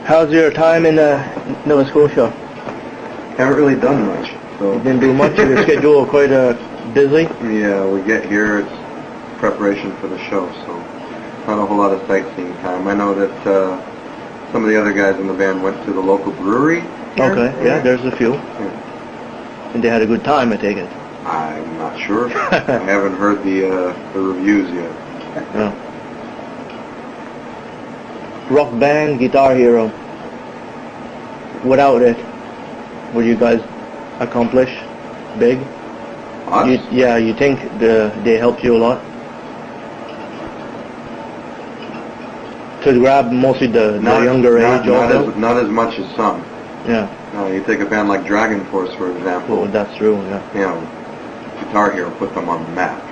How's your time in Nova Scotia? Haven't really done much. So You didn't do much? Your schedule quite busy? yeah, we get here, it's preparation for the show, so not a whole lot of sightseeing time. I know that some of the other guys in the band went to the local brewery here. Okay, yeah, there's a few. Yeah. And they had a good time, I take it. I'm not sure. I haven't heard the reviews yet. Yeah. Rock band, Guitar Hero. Without it, would you guys accomplish big? Us? You think they helped you a lot? To grab mostly the younger age also? Not as much as some. Yeah. You take a band like Dragon Force, for example. Oh, that's true, yeah. You know, Guitar Hero put them on the map.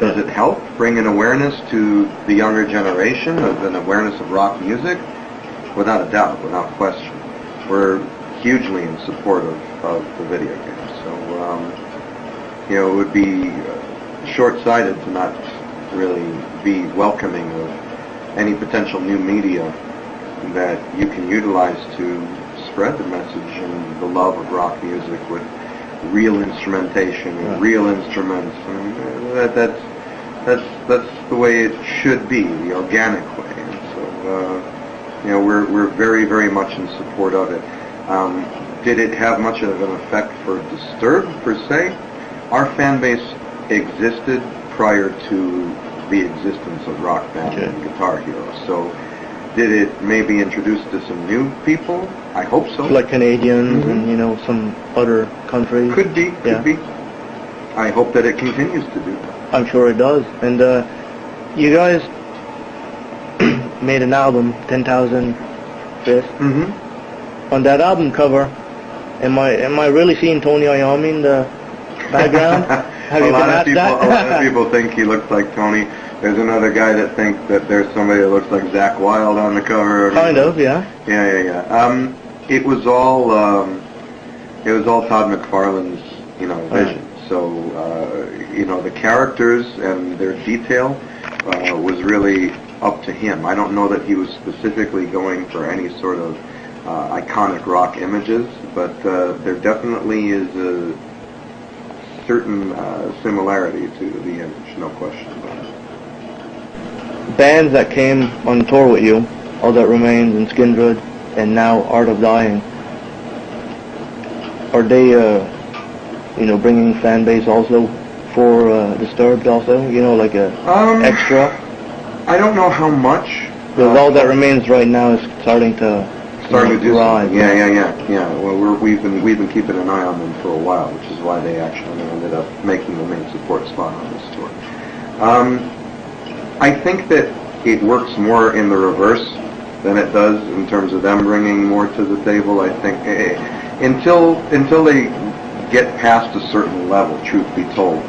Does it help bring an awareness to the younger generation, an awareness of rock music? Without a doubt, without question. We're hugely in support of the video game. So, it would be short-sighted to not really be welcoming of any potential new media that you can utilize to spread the message and the love of rock music with real instrumentation and real instruments. And that's the way it should be, the organic way. And so, we're very, very much in support of it. Did it have much of an effect for Disturbed, per se? Our fan base existed prior to the existence of Rock Band and Guitar Hero. So did it maybe introduce to some new people? I hope so. Like Canadians and, some other countries? Could be. I hope that it continues to do that. I'm sure it does. And you guys made an album, 10,000 Fists. Mm-hmm. On that album cover, am I really seeing Tony Iommi in the background? Have you been asked that? A lot of people think he looks like Tony. There's another guy that thinks that there's somebody that looks like Zakk Wylde on the cover. Kind of, yeah. Yeah. It was all Todd McFarlane's, vision. So, the characters and their detail was really up to him. I don't know that he was specifically going for any sort of iconic rock images, but there definitely is a certain similarity to the image, no question about it. Bands that came on tour with you, All That Remains and Skindred, and now Art of Dying, are they, bringing fan base also for Disturbed also? like a extra? I don't know how much. Because All That Remains right now is starting to do rise. something. Yeah. Well, we've been keeping an eye on them for a while, which is why they actually ended up making the main support spot on this tour. I think that it works more in the reverse than it does in terms of them bringing more to the table. I think until they get past a certain level, truth be told,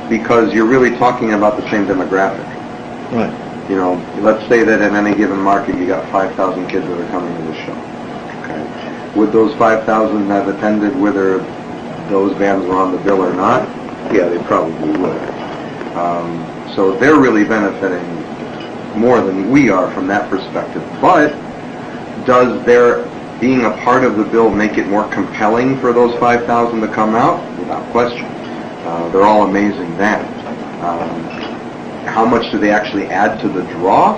because you're really talking about the same demographic. Right. Let's say that in any given market you got 5,000 kids that are coming to the show. Okay. Would those 5,000 have attended whether those bands were on the bill or not? Yeah, they probably would. So they're really benefiting more than we are from that perspective. But does their being a part of the bill make it more compelling for those 5,000 to come out? Without question. They're all amazing bands. How much do they actually add to the draw?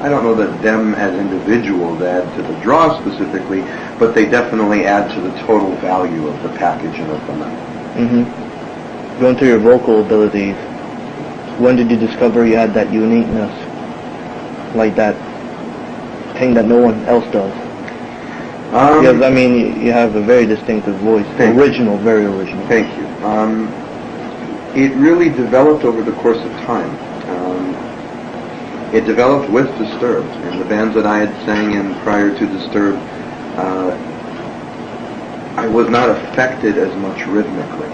I don't know that them as individuals add to the draw specifically, but they definitely add to the total value of the package and of the night. Mm-hmm. Going through your vocal abilities, when did you discover you had that uniqueness? Like that thing that no one else does? Because, you have a very distinctive voice. Very original. Thank you. It really developed over the course of time. It developed with Disturbed, and the bands that I had sang in prior to Disturbed, I was not affected as much rhythmically.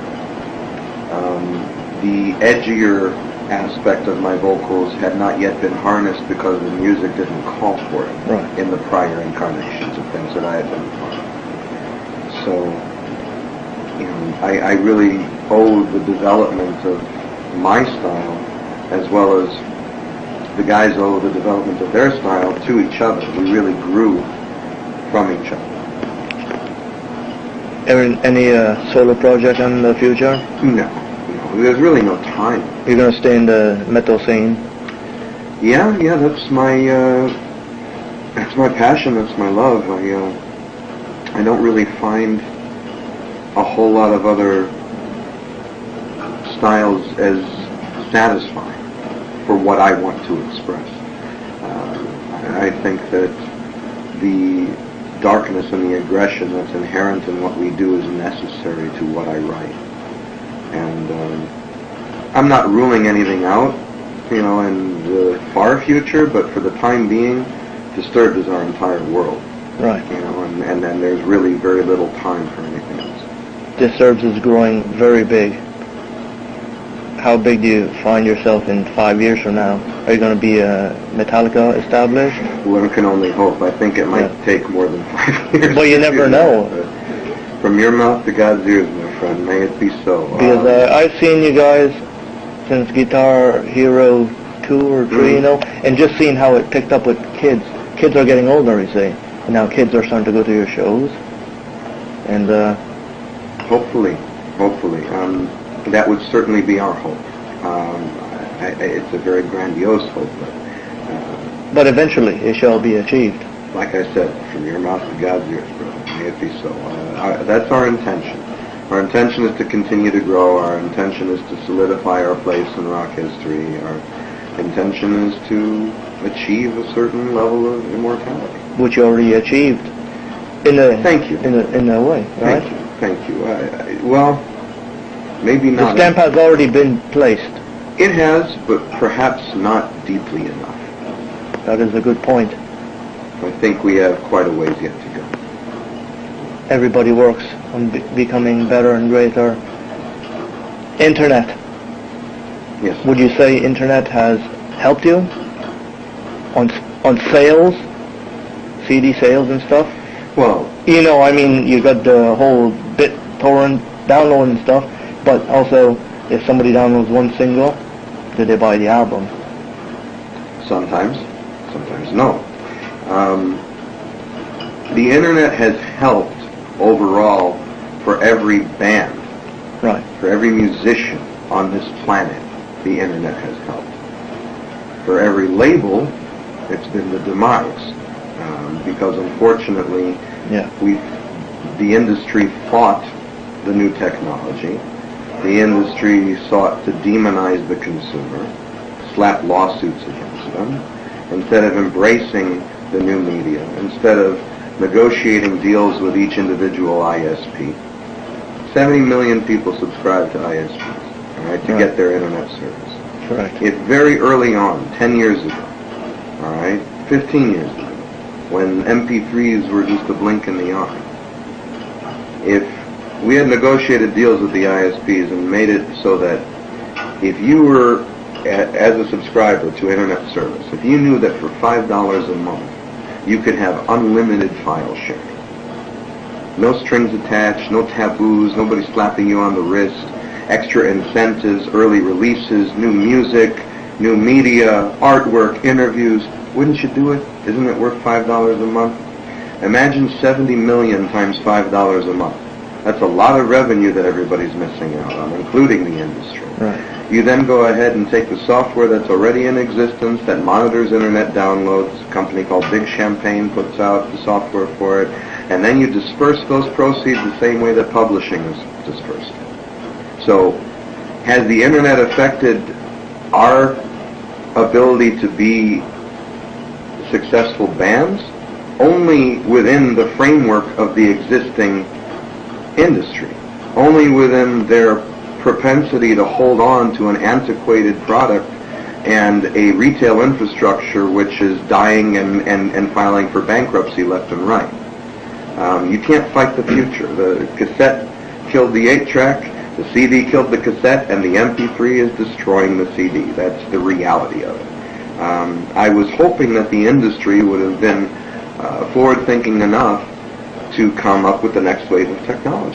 The edgier aspect of my vocals had not yet been harnessed because the music didn't call for it in the prior incarnations of things that I had been part of. So, I really owe the development of my style as well as the guys owe the development of their style to each other. We really grew from each other. Any solo project in the future? No, there's really no time. You're gonna stay in the metal scene? Yeah, that's my passion, that's my love. I don't really find a whole lot of other styles as satisfying for what I want to express. I think that the darkness and the aggression that's inherent in what we do is necessary to what I write. And I'm not ruling anything out, in the far future, but for the time being, Disturbed is our entire world. Right. And then there's really very little time for anything else. Disturbed is growing very big. How big do you find yourself in 5 years from now? Are you going to be Metallica established? One can only hope. I think it might take more than 5 years. Well, you never know. From your mouth to God's ears, my friend. May it be so. Because I've seen you guys since Guitar Hero 2 or 3, and just seeing how it picked up with kids. Kids are getting older, you see. And now kids are starting to go to your shows. And hopefully. That would certainly be our hope. It's a very grandiose hope, but eventually it shall be achieved. Like I said, from your mouth to God's ears, brother. May it be so. That's our intention. Our intention is to continue to grow. Our intention is to solidify our place in rock history. Our intention is to achieve a certain level of immortality. Which you already achieved. Thank you. In a way, right? Thank you. Well, maybe not. The stamp has already been placed. It has, but perhaps not deeply enough. That is a good point. I think we have quite a ways yet to go. Everybody works on becoming better and greater. Internet. Yes. Would you say Internet has helped you on sales, CD sales and stuff? Well, you got the whole BitTorrent download and stuff, but also if somebody downloads one single, do they buy the album? Sometimes no. The Internet has helped overall for every band, right? For every musician on this planet, the Internet has helped. For every label, it's been the demise, because unfortunately, the industry fought the new technology. The industry sought to demonize the consumer, slap lawsuits against them, instead of embracing the new media, instead of negotiating deals with each individual ISP. 70 million people subscribe to ISPs, all right, to get their internet service. Correct. It very early on, 10 years ago, all right, 15 years ago, when MP3s were just a blink in the eye. If we had negotiated deals with the ISPs and made it so that if you were, as a subscriber to internet service, if you knew that for $5 a month, you could have unlimited file sharing. No strings attached, no taboos, nobody slapping you on the wrist, extra incentives, early releases, new music, new media, artwork, interviews. Wouldn't you do it? Isn't it worth $5 a month? Imagine 70 million times $5 a month. That's a lot of revenue that everybody's missing out on, including the industry. Right. You then go ahead and take the software that's already in existence that monitors internet downloads. A company called Big Champagne puts out the software for it. And then you disperse those proceeds the same way that publishing is dispersed. So, has the internet affected our ability to be successful bands? Only within the framework of the existing industry. Only within their propensity to hold on to an antiquated product and a retail infrastructure which is dying and filing for bankruptcy left and right. You can't fight the future. The cassette killed the 8-track, the CD killed the cassette, and the MP3 is destroying the CD. That's the reality of it. I was hoping that the industry would have been forward-thinking enough to come up with the next wave of technology.